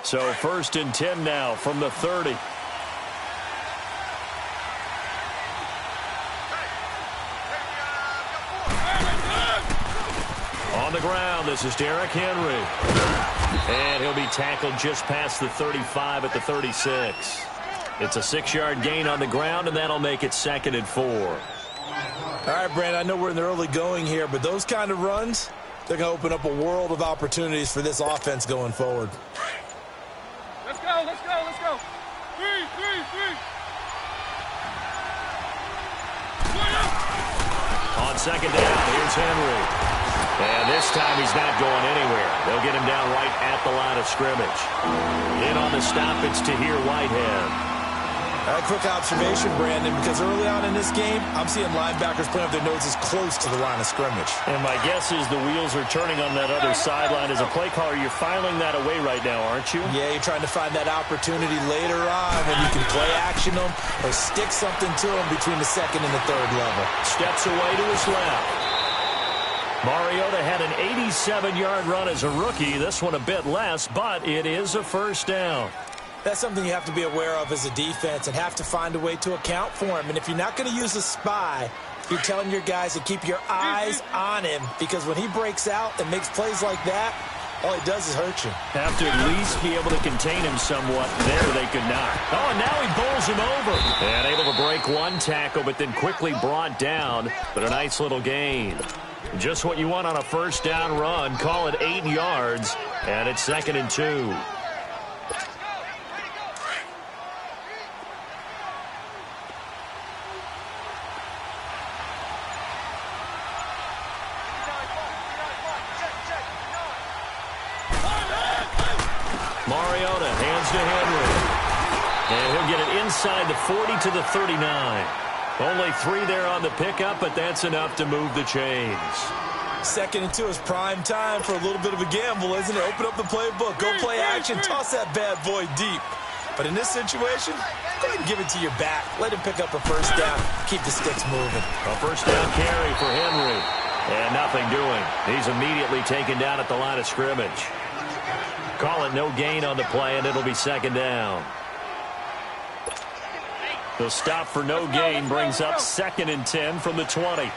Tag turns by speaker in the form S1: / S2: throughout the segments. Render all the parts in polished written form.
S1: So 1st and 10 now from the 30. On the ground, this is Derrick Henry. And he'll be tackled just past the 35 at the 36. It's a 6-yard gain on the ground, and that'll make it 2nd and 4.
S2: All right, Brandon, I know we're in the early going here, but those kind of runs, they're going to open up a world of opportunities for this offense going forward.
S3: Let's go, let's go, let's go. 3.
S1: On 2nd down, here's Henry. And this time he's not going anywhere. They'll get him down right at the line of scrimmage. In on the stop, it's Tahir Whitehead.
S2: Quick observation, Brandon, because early on in this game, I'm seeing linebackers putting up their noses close to the line of scrimmage.
S1: And my guess is the wheels are turning on that other sideline. As a play caller, you're filing that away right now, aren't you?
S2: Yeah, you're trying to find that opportunity later on when you can play action them or stick something to them between the 2nd and the 3rd level.
S1: Steps away to his left. Mariota had an 87-yard run as a rookie. This one a bit less, but it is a 1st down.
S2: That's something you have to be aware of as a defense and have to find a way to account for him. And if you're not going to use a spy, you're telling your guys to keep your eyes on him, because when he breaks out and makes plays like that, all he does is hurt you.
S1: Have to at least be able to contain him somewhat. There they could not. Oh, and now he bowls him over. And able to break one tackle, but then quickly brought down. But a nice little gain. Just what you want on a 1st down run. Call it 8 yards, and it's 2nd and 2. Mariota hands to Henry. And he'll get it inside the 40 to the 39. Only 3 there on the pickup, but that's enough to move the chains.
S2: 2nd and 2 is prime time for a little bit of a gamble, isn't it? Open up the playbook, go play action, toss that bad boy deep. But in this situation, go ahead and give it to your back. Let him pick up a 1st down. Keep the sticks moving.
S1: A 1st down carry for Henry. And nothing doing. He's immediately taken down at the line of scrimmage. Call it no gain on the play, and it'll be 2nd down. The stop for no gain brings up 2nd and 10 from the 20.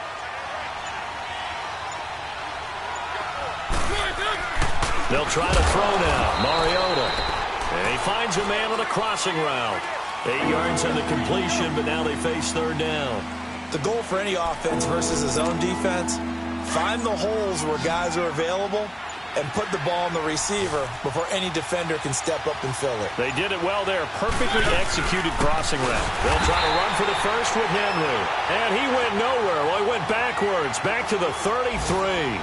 S1: They'll try to throw now. Mariota. And he finds a man on a crossing route. 8 yards on the completion, but now they face 3rd down.
S2: The goal for any offense versus a zone defense, find the holes where guys are available and put the ball on the receiver before any defender can step up and fill it.
S1: They did it well there. Perfectly executed crossing route. They'll try to run for the 1st with Henry. And he went nowhere. Well, he went backwards, back to the 33.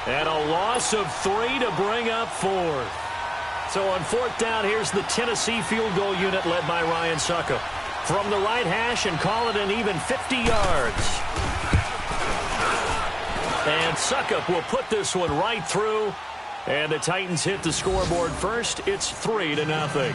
S1: And a loss of 3 to bring up 4th. So on 4th down, here's the Tennessee field goal unit led by Ryan Suckup. From the right hash, and call it an even 50 yards. And Suckup will put this one right through. And the Titans hit the scoreboard first. It's 3-0.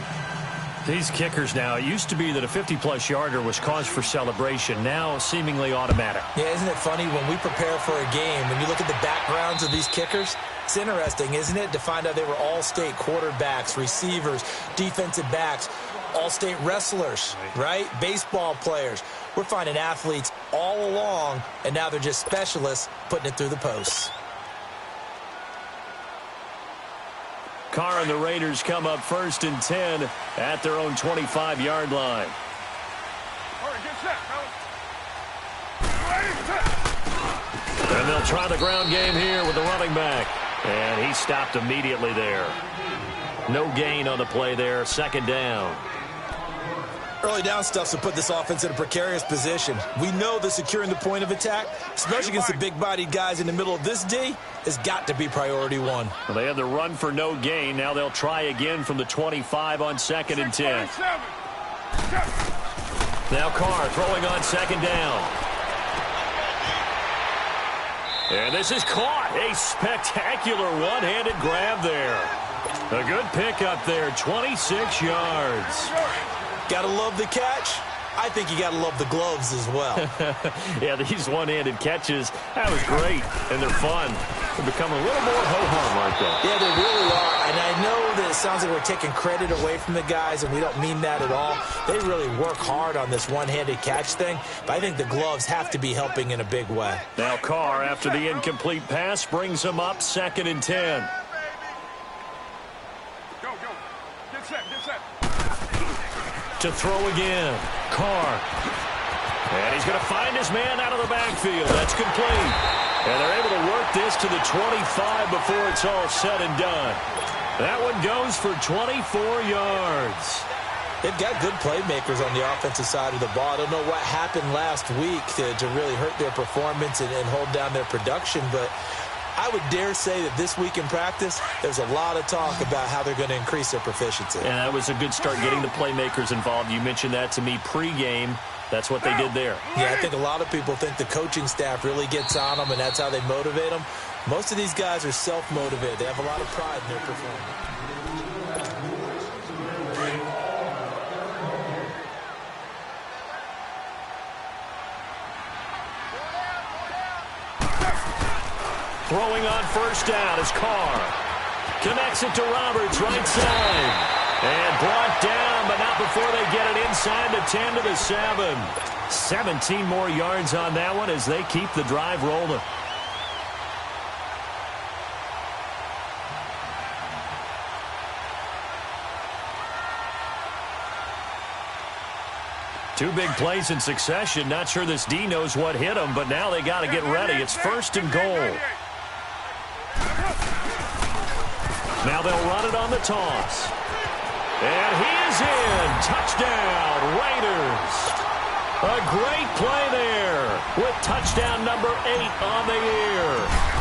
S1: These kickers now, it used to be that a 50-plus yarder was cause for celebration. Now seemingly automatic.
S2: Yeah, isn't it funny when we prepare for a game, when you look at the backgrounds of these kickers, it's interesting, isn't it, to find out they were all-state quarterbacks, receivers, defensive backs, all-state wrestlers, right? Baseball players. We're finding athletes all along, and now they're just specialists putting it through the posts.
S1: Carr and the Raiders come up 1st and 10 at their own 25-yard line.
S3: All right, get set, fellas.
S1: And they'll try the ground game here with the running back. And he stopped immediately there. No gain on the play there. 2nd down.
S2: Early down stuff to put this offense in a precarious position. We know that securing the point of attack, especially against the big-bodied guys in the middle of this D, has got to be priority 1.
S1: Well, they had the run for no gain. Now they'll try again from the 25 on 2nd and 10. Now Carr throwing on 2nd down. And this is caught. A spectacular one-handed grab there. A good pickup there, 26 yards.
S2: Gotta love the catch. I think you got to love the gloves as well.
S1: Yeah, these one-handed catches, that was great, and they're fun. They're becoming a little more ho-hum like that.
S2: Yeah, they really are, and I know that it sounds like we're taking credit away from the guys, and we don't mean that at all. They really work hard on this one-handed catch thing, but I think the gloves have to be helping in a big way.
S1: Now Carr, after the incomplete pass, brings them up 2nd and 10.
S3: Go. Get set.
S1: To throw again, Carr. And he's going to find his man out of the backfield. That's complete. And they're able to work this to the 25 before it's all said and done. That one goes for 24 yards.
S2: They've got good playmakers on the offensive side of the ball. I don't know what happened last week to really hurt their performance and hold down their production, but I would dare say that this week in practice, there's a lot of talk about how they're going to increase their proficiency.
S1: And that was a good start getting the playmakers involved. You mentioned that to me pregame. That's what they did there.
S2: Yeah, I think a lot of people think the coaching staff really gets on them, and that's how they motivate them. Most of these guys are self-motivated. They have a lot of pride in their performance.
S1: Throwing on first down is Carr. Connects it to Roberts, right side. And brought down, but not before they get it inside the 10 to the 7. 17 more yards on that one as they keep the drive rolling. Two big plays in succession. Not sure this D knows what hit them, but now they got to get ready. It's 1st and goal. Now they'll run it on the toss. And he is in. Touchdown, Raiders. A great play there with touchdown number 8 on the year.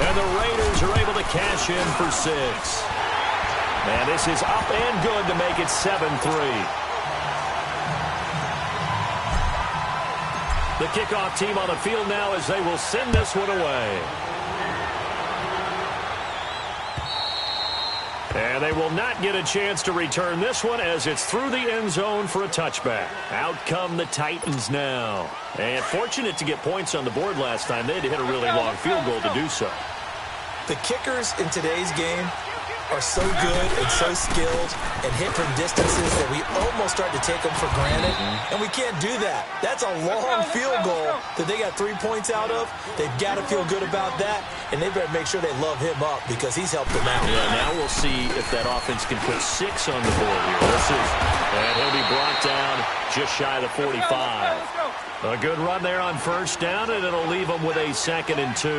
S1: And the Raiders are able to cash in for 6. And this is up and good to make it 7-3. The kickoff team on the field now as they will send this one away. And they will not get a chance to return this one as it's through the end zone for a touchback. Out come the Titans now. And fortunate to get points on the board last time. They had to hit a really long field goal to do so.
S2: The kickers in today's game are so good and so skilled and hit from distances that we almost start to take them for granted, and we can't do that. That's a long field goal that they got 3 points out of. They've got to feel good about that, and they better make sure they love him up because he's helped them out.
S1: Yeah, now we'll see if that offense can put 6 on the board here. We'll see. And he'll be brought down just shy of the 45. A good run there on first down, and it'll leave them with a 2nd and 2.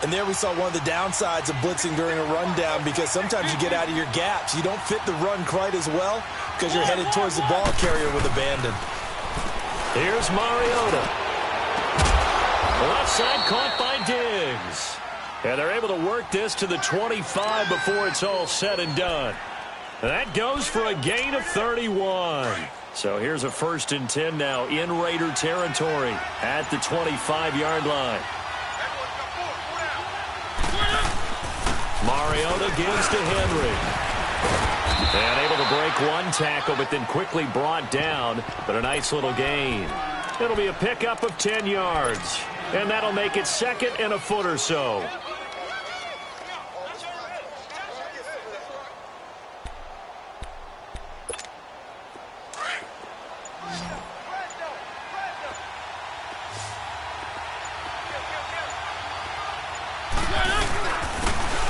S2: And there we saw one of the downsides of blitzing during a rundown because sometimes you get out of your gaps. You don't fit the run quite as well because you're headed towards the ball carrier with abandon.
S1: Here's Mariota. Left side caught by Diggs. And they're able to work this to the 25 before it's all said and done. That goes for a gain of 31. So here's a 1st and 10 now in Raider territory at the 25-yard line. Mariota gives to Henry. And able to break one tackle, but then quickly brought down. But a nice little gain. It'll be a pickup of 10 yards. And that'll make it 2nd and a foot or so.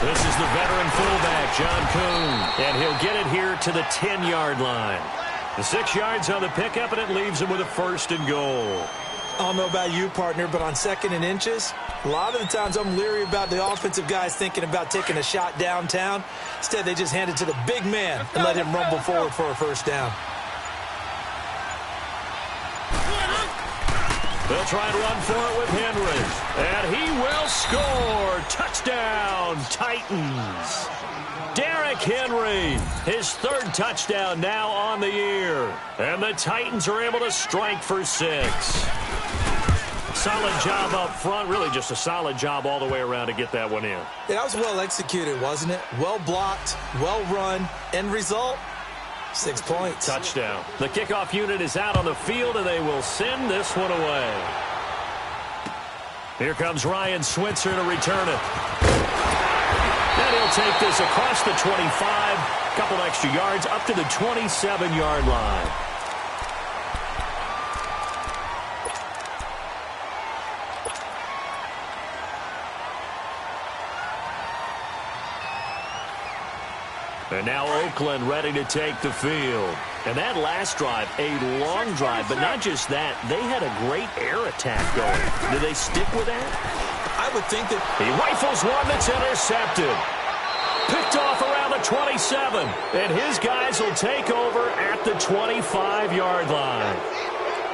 S1: This is the veteran fullback, John Kuhn, and he'll get it here to the 10-yard line. The 6 yards on the pickup, and it leaves him with a 1st and goal.
S2: I don't know about you, partner, but on 2nd and inches, a lot of the times I'm leery about the offensive guys thinking about taking a shot downtown. Instead, they just hand it to the big man and let him rumble forward for a 1st down.
S1: They'll try and run for it with Henry. And he will score. Touchdown, Titans. Derrick Henry, his 3rd touchdown now on the year. And the Titans are able to strike for 6. Solid job up front. Really just a solid job all the way around to get that one in.
S2: Yeah, that was well executed, wasn't it? Well blocked, well run. End result, 6 points.
S1: Touchdown. The kickoff unit is out on the field, and they will send this one away. Here comes Ryan Switzer to return it. And he'll take this across the 25, a couple extra yards, up to the 27-yard line. And now Oakland ready to take the field. And that last drive, a long drive, but not just that. They had a great air attack going. Do they stick with that?
S2: I would think that
S1: he rifles one that's intercepted. Picked off around the 27. And his guys will take over at the 25-yard line.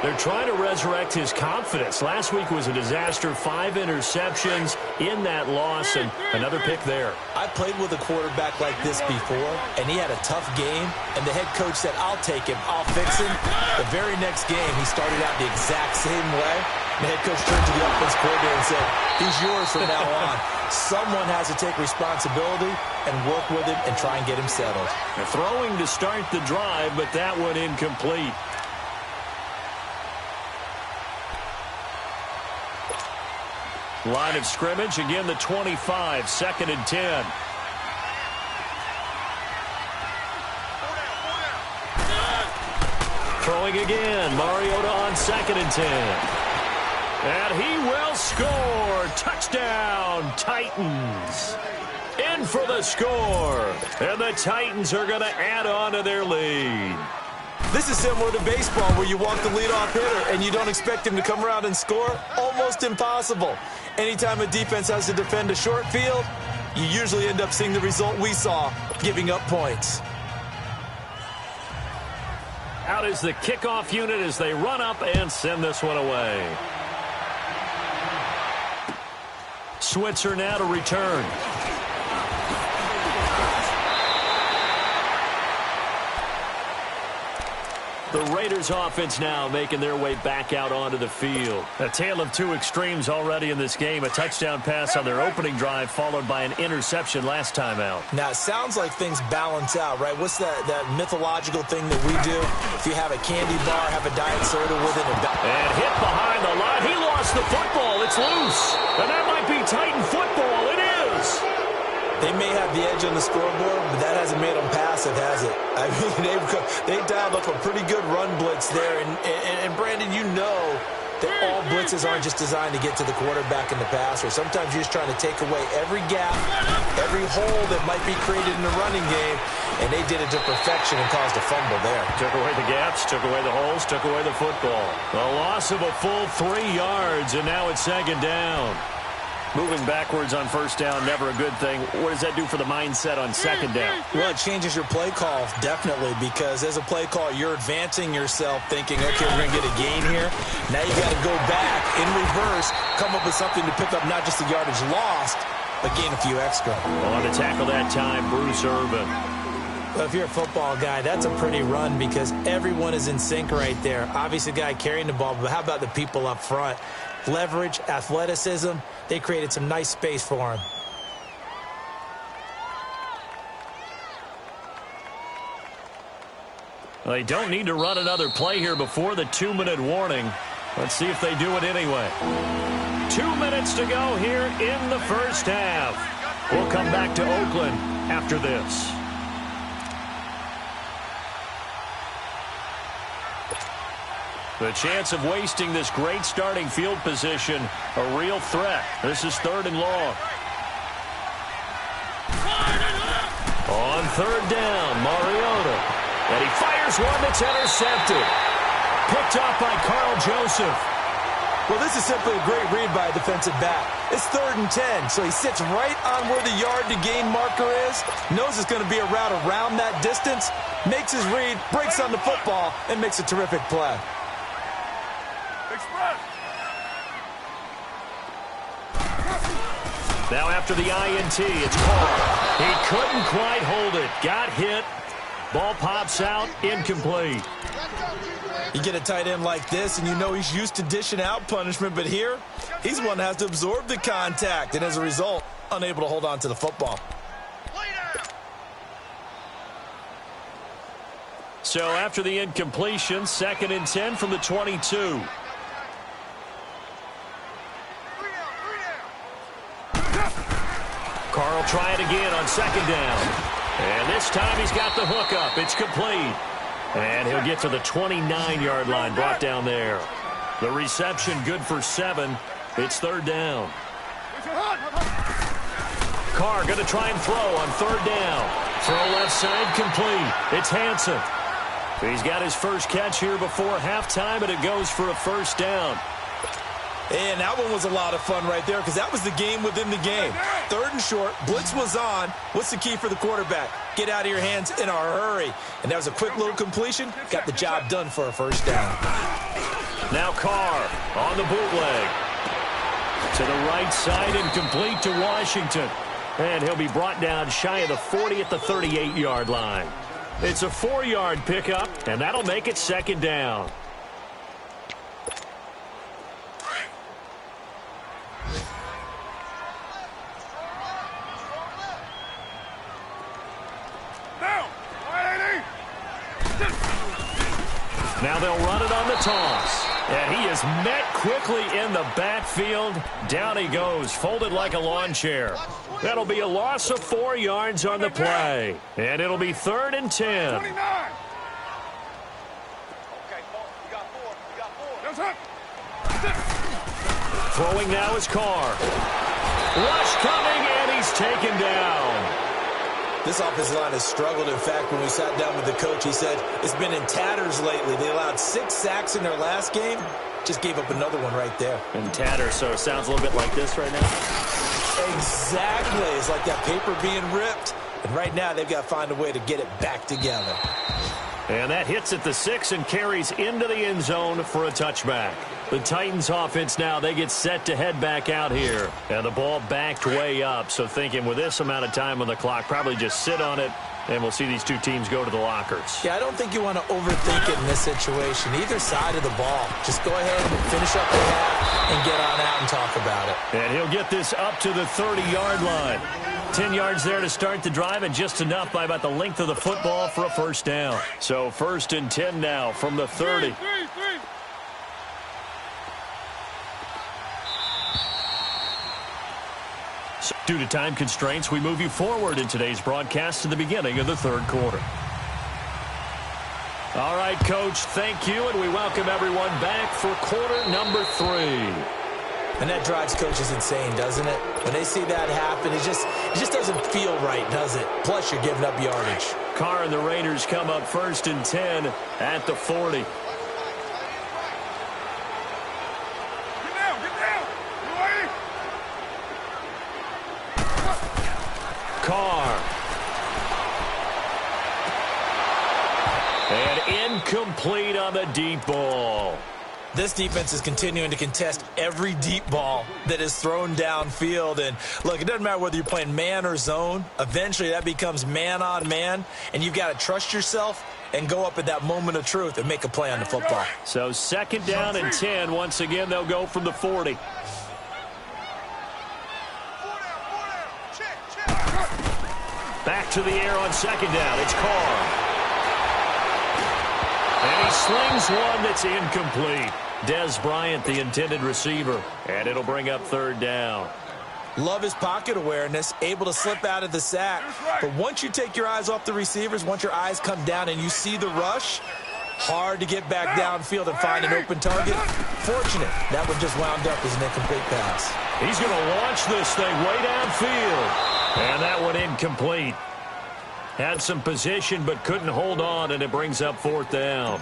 S1: They're trying to resurrect his confidence. Last week was a disaster. 5 interceptions in that loss, and another pick there.
S2: I played with a quarterback like this before, and he had a tough game, and the head coach said, I'll take him, I'll fix him. The very next game, he started out the exact same way. The head coach turned to the offense coordinator and said, he's yours from now on. Someone has to take responsibility and work with him and try and get him settled.
S1: They're throwing to start the drive, but that one incomplete. Line of scrimmage, again the 25, 2nd and 10. Throwing again, Mariota on 2nd and 10. And he will score. Touchdown, Titans. In for the score. And the Titans are going to add on to their lead.
S2: This is similar to baseball where you walk the leadoff hitter and you don't expect him to come around and score. Almost impossible. Anytime a defense has to defend a short field, you usually end up seeing the result we saw, giving up points.
S1: Out is the kickoff unit as they run up and send this one away. Switzer now to return. The Raiders offense now making their way back out onto the field. A tale of two extremes already in this game. A touchdown pass on their opening drive followed by an interception last time out.
S2: Now, it sounds like things balance out, right? What's that mythological thing that we do? If you have a candy bar, have a diet soda with it.
S1: And hit behind the line. He lost the football. It's loose. And that might be Titan football. It is.
S2: They may have the edge on the scoreboard, but that hasn't made them passive, has it? I mean, they dialed up a pretty good run blitz there. And Brandon, you know that all blitzes aren't just designed to get to the quarterback and the passer. Sometimes you're just trying to take away every gap, every hole that might be created in the running game, and they did it to perfection and caused a fumble there.
S1: Took away the gaps, took away the holes, took away the football. A loss of a full 3 yards, and now it's 2nd down. Moving backwards on 1st down, never a good thing. What does that do for the mindset on 2nd down?
S2: Well, it changes your play call, definitely, because as a play call, you're advancing yourself thinking, okay, we're going to get a gain here. Now you got to go back in reverse, come up with something to pick up not just the yardage lost, but gain a few extra.
S1: On to tackle that time, Bruce Irvin.
S2: Well, if you're a football guy, that's a pretty run because everyone is in sync right there. Obviously, the guy carrying the ball, but how about the people up front? Leverage, athleticism, they created some nice space for him.
S1: They don't need to run another play here before the 2-minute warning. Let's see if they do it anyway. 2 minutes to go here in the 1st half. We'll come back to Oakland after this. The chance of wasting this great starting field position, a real threat. This is 3rd and long. On 3rd down, Mariota. And he fires one that's intercepted. Picked off by Carl Joseph.
S2: Well, this is simply a great read by a defensive back. It's 3rd and 10, so he sits right on where the yard-to-gain marker is, knows it's going to be a route around that distance, makes his read, breaks on the football, and makes a terrific play.
S1: Now after the INT, it's called. He couldn't quite hold it. Got hit. Ball pops out. Incomplete.
S2: You get a tight end like this, and you know he's used to dishing out punishment, but here, he's one that has to absorb the contact, and as a result, unable to hold on to the football.
S1: So after the incompletion, 2nd and 10 from the 22. Carr will try it again on 2nd down. And this time he's got the hook up. It's complete. And he'll get to the 29-yard line, brought down there. The reception good for 7. It's 3rd down. Carr going to try and throw on 3rd down. Throw left side complete. It's Hansen. He's got his first catch here before halftime, and it goes for a 1st down.
S2: And that one was a lot of fun right there because that was the game within the game. 3rd and short. Blitz was on. What's the key for the quarterback? Get out of your hands in a hurry. And that was a quick little completion. Got the job done for a 1st down.
S1: Now Carr on the bootleg. To the right side and complete to Washington. And he'll be brought down shy of the 40 at the 38-yard line. It's a 4-yard pickup, and that'll make it 2nd down. Now they'll run it on the toss. And he is met quickly in the backfield. Down he goes, folded like a lawn chair. That'll be a loss of 4 yards on the play. And it'll be 3rd and 10.
S3: 29.
S1: Throwing now is Carr. Rush coming, and he's taken down.
S2: This offensive line has struggled. In fact, when we sat down with the coach, he said it's been in tatters lately. They allowed 6 sacks in their last game. Just gave up another one right there.
S1: In tatters, so it sounds a little bit like this right now.
S2: Exactly. It's like that paper being ripped. And right now, they've got to find a way to get it back together.
S1: And that hits at the 6 and carries into the end zone for a touchback. The Titans offense now, they get set to head back out here. And the ball backed way up. So thinking with this amount of time on the clock, probably just sit on it, and we'll see these two teams go to the lockers.
S2: Yeah, I don't think you want to overthink it in this situation. Either side of the ball. Just go ahead and finish up the half and get on out and talk about it.
S1: And he'll get this up to the 30-yard line. 10 yards there to start the drive, and just enough by about the length of the football for a 1st down. So 1st and 10 now from the 30. So due to time constraints, we move you forward in today's broadcast to the beginning of the 3rd quarter. All right, Coach, thank you, and we welcome everyone back for quarter number 3.
S2: And that drives coaches insane, doesn't it? When they see that happen, it just doesn't feel right, does it? Plus, you're giving up yardage.
S1: Carr and the Raiders come up 1st and 10 at the 40.
S3: Get down, get down.
S1: Carr. And incomplete on the deep ball.
S2: This defense is continuing to contest every deep ball that is thrown downfield. And, look, it doesn't matter whether you're playing man or zone. Eventually, that becomes man on man, and you've got to trust yourself and go up at that moment of truth and make a play on the football.
S1: So 2nd down and 10. Once again, they'll go from the 40. Back to the air on 2nd down. It's Carr. And he slings one that's incomplete. Dez Bryant, the intended receiver. And it'll bring up 3rd down.
S2: Love his pocket awareness, able to slip out of the sack. But once you take your eyes off the receivers, once your eyes come down and you see the rush, hard to get back downfield and find an open target. Fortunate, that one just wound up as an incomplete pass.
S1: He's going to launch this thing way downfield. And that one incomplete. Had some position but couldn't hold on, and it brings up 4th down.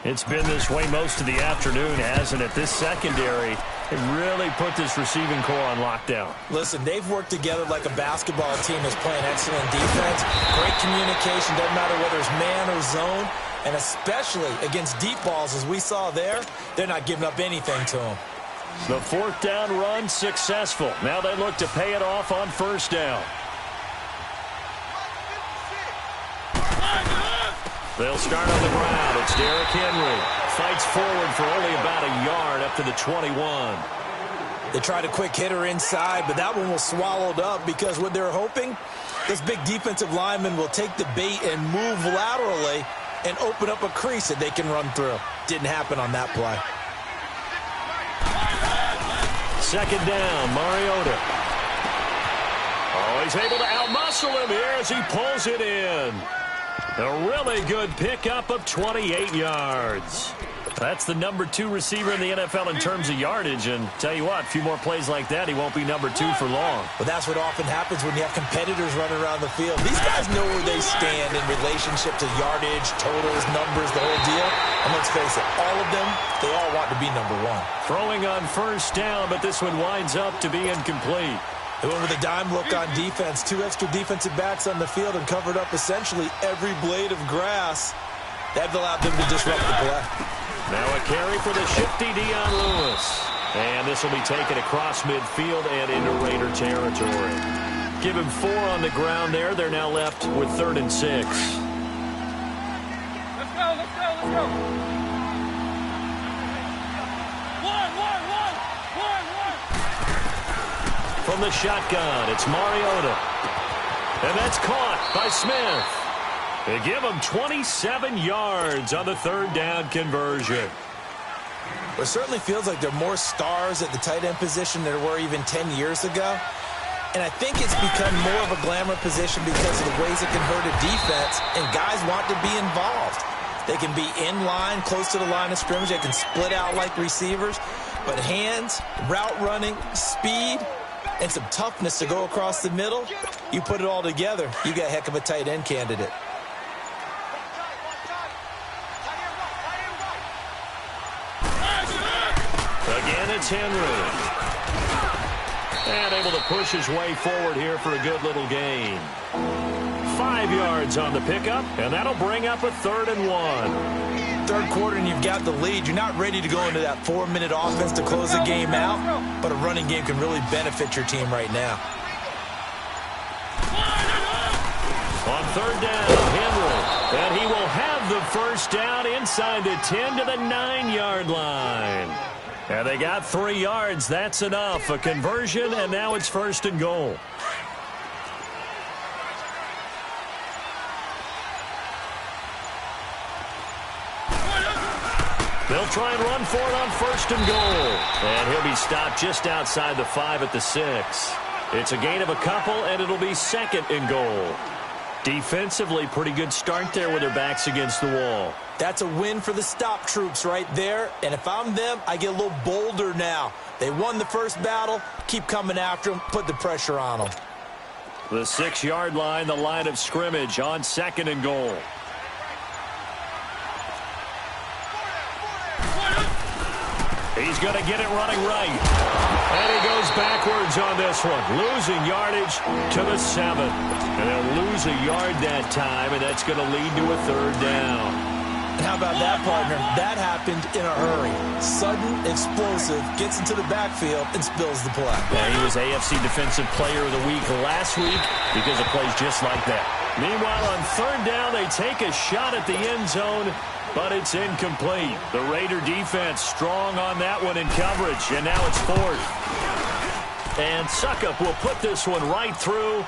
S1: It's been this way most of the afternoon, hasn't it? This secondary, it really put this receiving core on lockdown.
S2: Listen, they've worked together like a basketball team that's playing excellent defense. Great communication, doesn't matter whether it's man or zone. And especially against deep balls, as we saw there, they're not giving up anything to them.
S1: The 4th down run successful. Now they look to pay it off on 1st down. They'll start on the ground. It's Derrick Henry. Fights forward for only about a yard up to the 21.
S2: They tried a quick hitter inside, but that one was swallowed up because what they're hoping, this big defensive lineman will take the bait and move laterally and open up a crease that they can run through. Didn't happen on that play.
S1: Second down, Mariota. Oh, he's able to outmuscle him here as he pulls it in. A really good pickup of 28 yards. That's the number 2 receiver in the NFL in terms of yardage. And tell you what, a few more plays like that, he won't be number 2 for long.
S2: But that's what often happens when you have competitors running around the field. These guys know where they stand in relationship to yardage, totals, numbers, the whole deal. And let's face it, all of them, they all want to be number 1.
S1: Throwing on first down, but this one winds up to be incomplete.
S2: They went with a dime look on defense. 2 extra defensive backs on the field and covered up essentially every blade of grass. That allowed them to disrupt the play.
S1: Now a carry for the shifty Dion Lewis. And this will be taken across midfield and into Raider territory. Give him 4 on the ground there. They're now left with 3rd and 6.
S3: Let's go, let's go, let's go. One.
S1: From the shotgun, it's Mariota. And that's caught by Smith. They give him 27 yards on the 3rd down conversion.
S2: It certainly feels like there are more stars at the tight end position than there were even 10 years ago. And I think it's become more of a glamour position because of the ways it can hurt a defense, and guys want to be involved. They can be in line, close to the line of scrimmage. They can split out like receivers. But hands, route running, speed, and some toughness to go across the middle, you put it all together, you got a heck of a tight end candidate.
S1: Again, it's Henry. And able to push his way forward here for a good little gain. 5 yards on the pickup, and that'll bring up a 3rd and 1.
S2: Third quarter and you've got the lead. You're not ready to go into that 4-minute offense to close the game out, but a running game can really benefit your team right now.
S1: On 3rd down, Henry. And he will have the first down inside the 10 to the 9-yard line. And they got 3 yards. That's enough. A conversion, and now it's 1st and goal. They'll try and run for it on 1st and goal. And he'll be stopped just outside the 5 at the 6. It's a gain of a couple, and it'll be 2nd and goal. Defensively, pretty good start there with their backs against the wall.
S2: That's a win for the stop troops right there. And if I'm them, I get a little bolder now. They won the first battle. Keep coming after them. Put the pressure on them.
S1: The 6-yard line, the line of scrimmage on 2nd and goal. He's going to get it running right. And he goes backwards on this one. Losing yardage to the 7. And they'll lose a yard that time, and that's going to lead to a 3rd down.
S2: And how about that, partner? That happened in a hurry. Sudden, explosive, gets into the backfield, and spills the play.
S1: Yeah, he was AFC Defensive Player of the Week last week because of plays just like that. Meanwhile, on 3rd down, they take a shot at the end zone, but it's incomplete. The Raider defense strong on that one in coverage, and now it's 4th. And Suckup will put this one right through,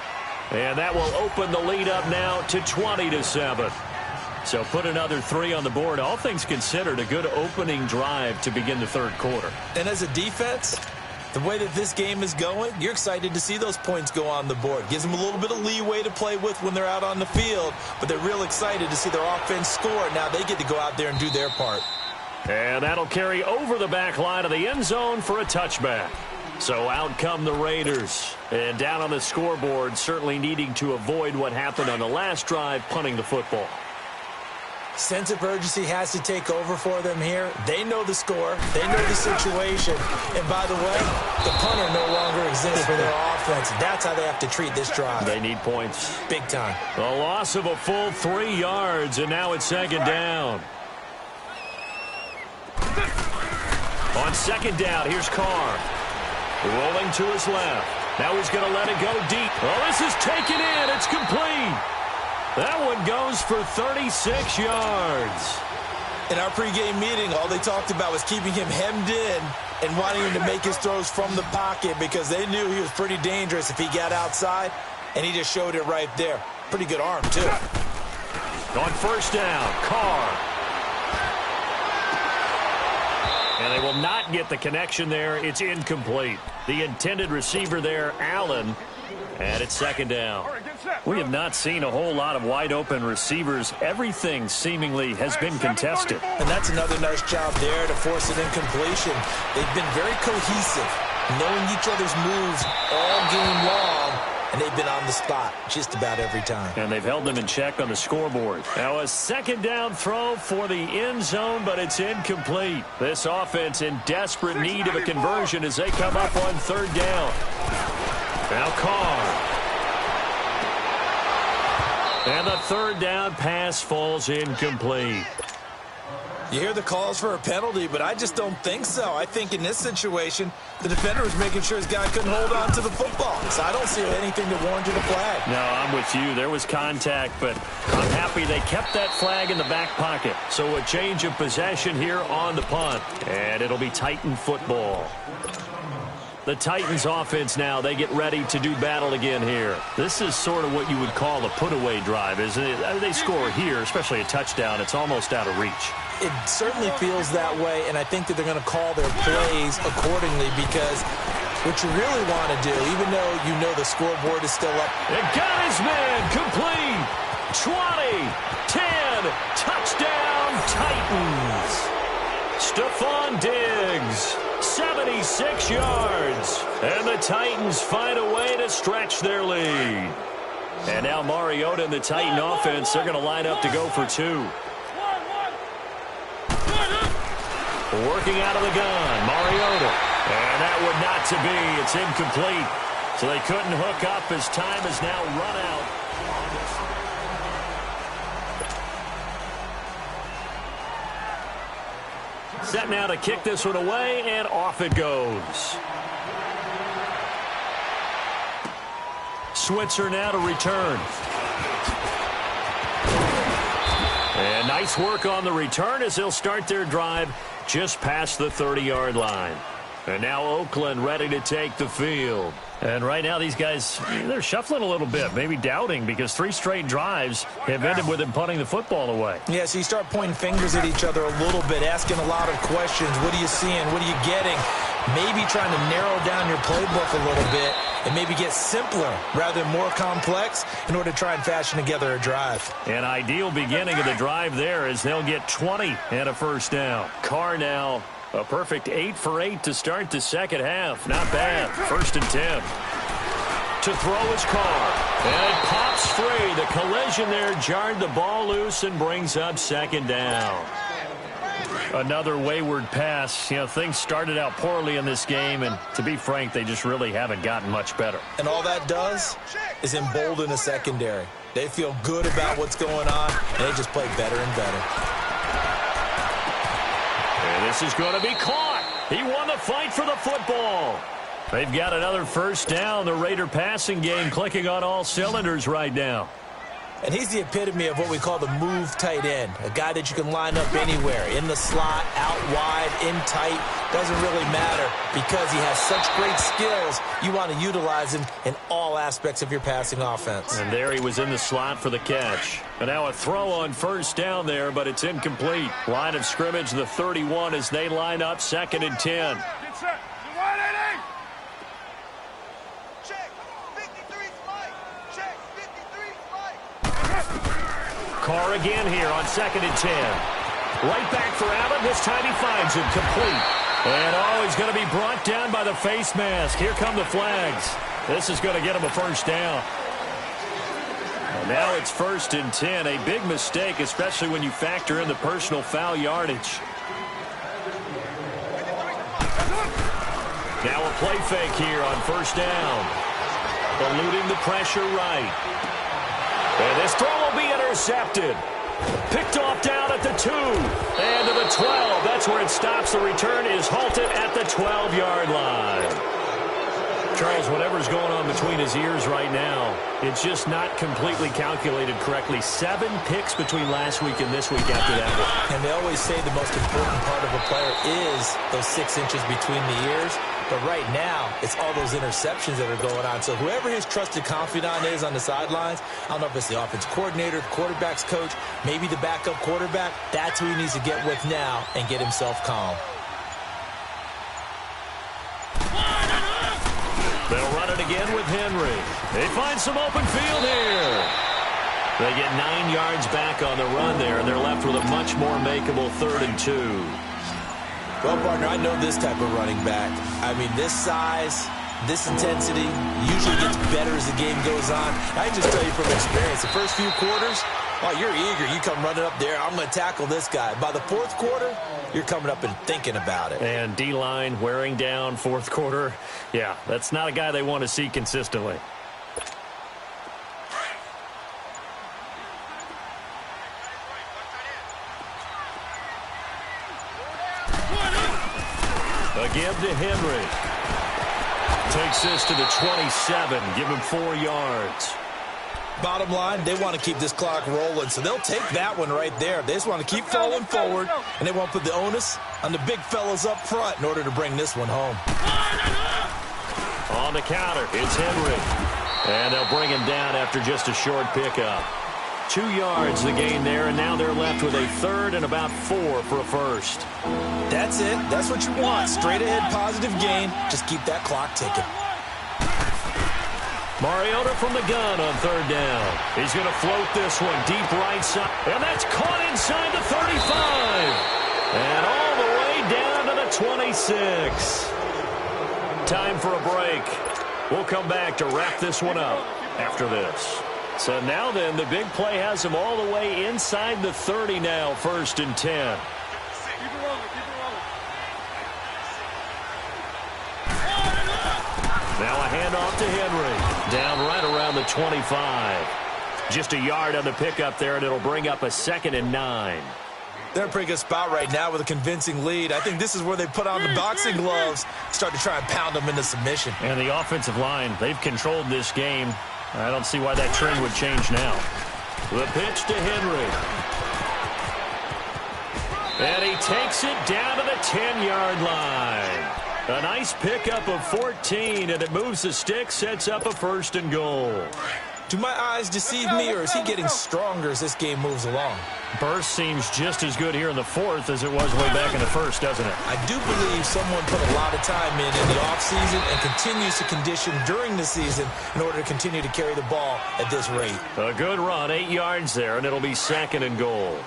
S1: and that will open the lead up now to 20-7. So put another 3 on the board. All things considered, a good opening drive to begin the 3rd quarter.
S2: And as a defense, the way that this game is going, you're excited to see those points go on the board. Gives them a little bit of leeway to play with when they're out on the field, but they're real excited to see their offense score. Now they get to go out there and do their part.
S1: And that'll carry over the back line of the end zone for a touchback. So out come the Raiders. And down on the scoreboard, certainly needing to avoid what happened on the last drive, punting the football.
S2: Sense of urgency has to take over for them here. They know the score. They know the situation. And by the way, the punter no longer exists for their offense. That's how they have to treat this drive.
S1: They need points.
S2: Big time.
S1: A loss of a full 3 yards, and now it's 2nd down. On 2nd down, here's Carr. Rolling to his left. Now he's going to let it go deep. Well, this is taken in. It's complete. That one goes for 36 yards.
S2: In our pregame meeting, all they talked about was keeping him hemmed in and wanting him to make his throws from the pocket because they knew he was pretty dangerous if he got outside, and he just showed it right there. Pretty good arm, too.
S1: On first down, Carr. And they will not get the connection there. It's incomplete. The intended receiver there, Allen, and it's second down. We have not seen a whole lot of wide-open receivers. Everything seemingly has been contested.
S2: And that's another nice job there to force an incompletion. They've been very cohesive, knowing each other's moves all game long, and they've been on the spot just about every time.
S1: And they've held them in check on the scoreboard. Now a second down throw for the end zone, but it's incomplete. This offense in desperate need of a conversion as they come up on third down. Now Carr. And the third down pass falls incomplete.
S2: You hear the calls for a penalty, but I just don't think so. I think in this situation, the defender was making sure his guy couldn't hold on to the football. So I don't see anything to warrant a flag.
S1: No, I'm with you. There was contact, but I'm happy they kept that flag in the back pocket. So a change of possession here on the punt, and it'll be Titan football. The Titans offense now, they get ready to do battle again here. This is sort of what you would call a put-away drive, isn't it? They score here, especially a touchdown. It's almost out of reach.
S2: It certainly feels that way, and I think that they're going to call their plays accordingly because what you really want to do, even though you know the scoreboard is still up.
S1: It got his man complete. 20, 10, touchdown Titans. Stephon Diggs. 76 yards. And the Titans find a way to stretch their lead. And now Mariota and the Titan offense, they're going to line up to go for two. Working out of the gun, Mariota. And that would not to be. It's incomplete. So they couldn't hook up as time has now run out. Set now to kick this one away, and off it goes. Switzer now to return. And nice work on the return as they'll start their drive just past the 30-yard line. And now Oakland ready to take the field. And right now these guys, they're shuffling a little bit, maybe doubting because 3 straight drives have ended with them punting the football away.
S2: Yeah, so you start pointing fingers at each other a little bit, asking a lot of questions. What are you seeing? What are you getting? Maybe trying to narrow down your playbook a little bit and maybe get simpler rather than more complex in order to try and fashion together a drive.
S1: An ideal beginning of the drive there as they'll get 20 and a first down. Carr now. A perfect 8 for 8 to start the second half. Not bad. 1st and 10. To throw is Carr. And it pops free. The collision there jarred the ball loose and brings up second down. Another wayward pass. You know, things started out poorly in this game, and to be frank, they just really haven't gotten much better.
S2: And all that does is embolden the secondary. They feel good about what's going on, and they just play better and better.
S1: And this is going to be caught. He won the fight for the football. They've got another first down. The Raider passing game clicking on all cylinders right now.
S2: And he's the epitome of what we call the move tight end, a guy that you can line up anywhere, in the slot, out wide, in tight, doesn't really matter because he has such great skills. You want to utilize him in all aspects of your passing offense.
S1: And there he was in the slot for the catch. And now a throw on first down there, but it's incomplete. Line of scrimmage, the 31 as they line up 2nd and 10.
S3: Get set. You're wide, Eddie.
S1: Carr again here on 2nd and 10. Right back for Allen. This time he finds him complete. And he's going to be brought down by the face mask. Here come the flags. This is going to get him a first down. And now it's 1st and 10. A big mistake, especially when you factor in the personal foul yardage. Now a play fake here on first down. Eluding the pressure right. And this throw will be intercepted. Picked off down at the 2. And to the 12. That's where it stops. The return is halted at the 12-yard line. Charles, whatever's going on between his ears right now, it's just not completely calculated correctly. 7 picks between last week and this week after that one.
S2: And they always say the most important part of a player is those 6 inches between the ears. But right now, it's all those interceptions that are going on. So whoever his trusted confidant is on the sidelines, I don't know if it's the offense coordinator, the quarterback's coach, maybe the backup quarterback, that's who he needs to get with now and get himself calm.
S1: They'll run it again with Henry. They find some open field here. They get 9 yards back on the run there, and they're left with a much more makeable 3rd and 2.
S2: Well, partner, I know this type of running back. I mean, this size, this intensity usually gets better as the game goes on. I can just tell you from experience, the first few quarters, oh, you're eager. You come running up there, I'm going to tackle this guy. By the 4th quarter, you're coming up and thinking about it.
S1: And D-line wearing down 4th quarter. Yeah, that's not a guy they want to see consistently. A give to Henry. Takes this to the 27. Give him 4 yards.
S2: Bottom line, they want to keep this clock rolling, so they'll take that one right there. They just want to keep falling forward, and they won't put the onus on the big fellas up front in order to bring this one home.
S1: On the counter, it's Henry. And they'll bring him down after just a short pickup. 2 yards the gain there, and now they're left with a 3rd and about 4 for a first.
S2: That's it. That's what you want. Straight ahead, positive gain. Just keep that clock ticking.
S1: Mariota from the gun on 3rd down. He's going to float this one deep right side. And that's caught inside the 35. And all the way down to the 26. Time for a break. We'll come back to wrap this one up after this. So now then, the big play has him all the way inside the 30 now, 1st and 10.
S3: Keep it rolling, keep it rolling.
S1: Now a handoff to Henry. Down right around the 25. Just a yard on the pickup there, and it'll bring up a 2nd and 9.
S2: They're in a pretty good spot right now with a convincing lead. I think this is where they put on the boxing gloves, start to try and pound them into submission.
S1: And the offensive line, they've controlled this game. I don't see why that trend would change now. The pitch to Henry. And he takes it down to the 10-yard line. A nice pickup of 14, and it moves the stick, sets up a 1st and goal.
S2: Do my eyes deceive me, or is he getting stronger as this game moves along?
S1: Burst seems just as good here in the 4th as it was way back in the 1st, doesn't it?
S2: I do believe someone put a lot of time in the offseason and continues to condition during the season in order to continue to carry the ball at this rate.
S1: A good run, 8 yards there, and it'll be 2nd and goal.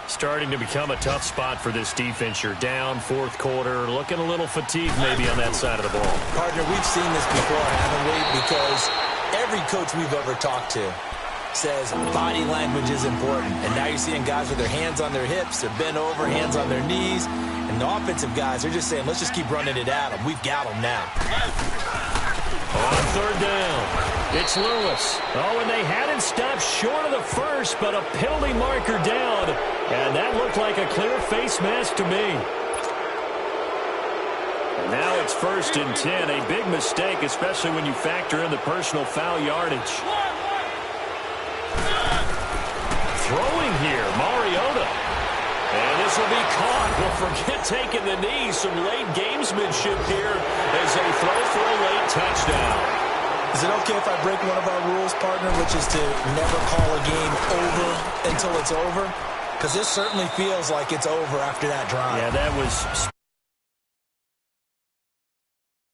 S1: Starting to become a tough spot for this defense. You're down 4th quarter, looking a little fatigued maybe on that side of the ball.
S2: Partner, we've seen this before, haven't we? Because every coach we've ever talked to says body language is important. And now you're seeing guys with their hands on their hips, they're bent over, hands on their knees. And the offensive guys, they're just saying, let's just keep running it at them. We've got them now.
S1: On 3rd down, it's Lewis. Oh, and they had him stopped short of the 1st, but a penalty marker down. And that looked like a clear face mask to me. And now it's 1st and 10. A big mistake, especially when you factor in the personal foul yardage. Throwing here, Mariota. And this will be caught. Well, forget taking the knee. Some late gamesmanship here as they throw for a late touchdown.
S2: Is it okay if I break one of our rules, partner, which is to never call a game over until it's over? Because this certainly feels like it's over after that drive.
S1: Yeah, that was